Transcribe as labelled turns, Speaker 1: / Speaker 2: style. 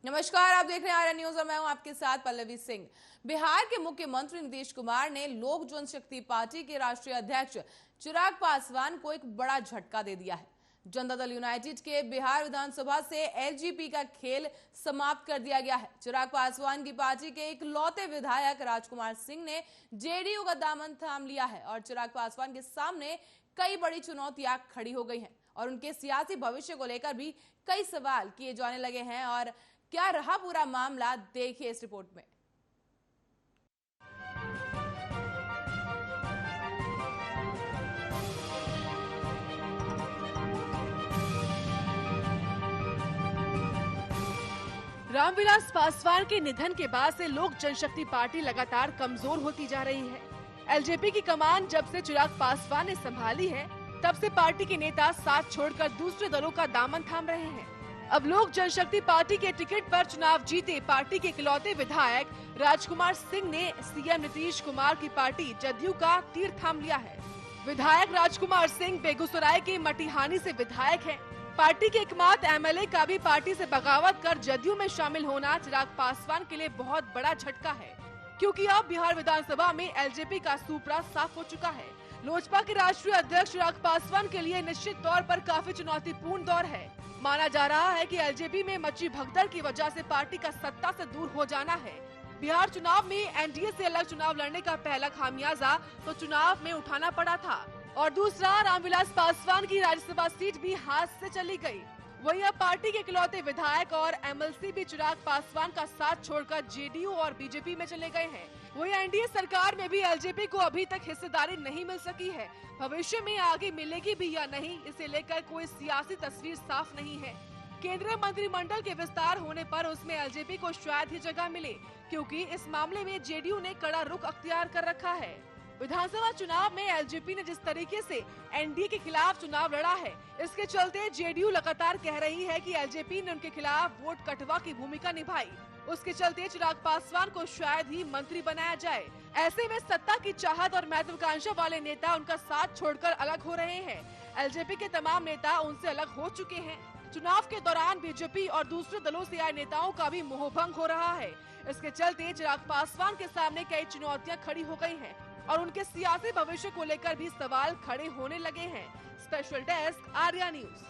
Speaker 1: नमस्कार, आप देख रहे हैं आर्या न्यूज और मैं हूं आपके साथ पल्लवी सिंह। बिहार के मुख्यमंत्री नीतीश कुमार ने लोक जनशक्ति पार्टी के राष्ट्रीय अध्यक्ष चिराग पासवान को एक बड़ा झटका दे दिया है। जनता दल यूनाइटेड के बिहार विधानसभा से एलजेपी का खेल समाप्त कर दिया गया है। चिराग पासवान की पार्टी के इकलौते विधायक राजकुमार सिंह ने जेडीयू का दामन थाम लिया है और चिराग पासवान के सामने कई बड़ी चुनौतियां खड़ी हो गई हैं और उनके सियासी भविष्य को लेकर भी कई सवाल किए जाने लगे हैं। और क्या रहा पूरा मामला, देखिए इस रिपोर्ट में।
Speaker 2: रामविलास पासवान के निधन के बाद से लोक जनशक्ति पार्टी लगातार कमजोर होती जा रही है। एलजेपी की कमान जब से चिराग पासवान ने संभाली है, तब से पार्टी के नेता साथ छोड़कर दूसरे दलों का दामन थाम रहे हैं। अब लोक जनशक्ति पार्टी के टिकट पर चुनाव जीते पार्टी के इकलौते विधायक राजकुमार सिंह ने सीएम नीतीश कुमार की पार्टी जदयू का तीर थाम लिया है। विधायक राजकुमार सिंह बेगूसराय के मटिहानी से विधायक हैं। पार्टी के एकमात्र एमएलए का भी पार्टी से बगावत कर जदयू में शामिल होना चिराग पासवान के लिए बहुत बड़ा झटका है, क्योंकि अब बिहार विधानसभा में एलजेपी का सुपड़ा साफ हो चुका है। लोजपा के राष्ट्रीय अध्यक्ष चिराग पासवान के लिए निश्चित तौर पर काफी चुनौतीपूर्ण दौर है। माना जा रहा है कि एलजेपी में मची भगदड़ की वजह से पार्टी का सत्ता से दूर हो जाना है। बिहार चुनाव में एनडीए से अलग चुनाव लड़ने का पहला खामियाजा तो चुनाव में उठाना पड़ा था और दूसरा रामविलास पासवान की राज्यसभा सीट भी हाथ से चली गई। वही अब पार्टी के इकलौते विधायक और एमएलसी भी चिराग पासवान का साथ छोड़कर जेडीयू और बीजेपी में चले गए हैं। वही एनडीए सरकार में भी एलजेपी को अभी तक हिस्सेदारी नहीं मिल सकी है। भविष्य में आगे मिलेगी भी या नहीं, इसे लेकर कोई सियासी तस्वीर साफ नहीं है। केंद्रीय मंत्रिमंडल के विस्तार होने पर उसमें एलजेपी को शायद ही जगह मिले, क्योंकि इस मामले में जेडीयू ने कड़ा रुख अख्तियार कर रखा है। विधानसभा चुनाव में एलजेपी ने जिस तरीके से एनडीए के खिलाफ चुनाव लड़ा है, इसके चलते जेडीयू लगातार कह रही है कि एलजेपी ने उनके खिलाफ वोट कटवा की भूमिका निभाई। उसके चलते चिराग पासवान को शायद ही मंत्री बनाया जाए। ऐसे में सत्ता की चाहत और महत्वाकांक्षा वाले नेता उनका साथ छोड़कर अलग हो रहे हैं। एलजेपी के तमाम नेता उनसे अलग हो चुके हैं। चुनाव के दौरान बीजेपी और दूसरे दलों से आए नेताओं का भी मोहभंग हो रहा है। इसके चलते चिराग पासवान के सामने कई चुनौतियां खड़ी हो गई हैं और उनके सियासी भविष्य को लेकर भी सवाल खड़े होने लगे हैं। Special desk, Arya news.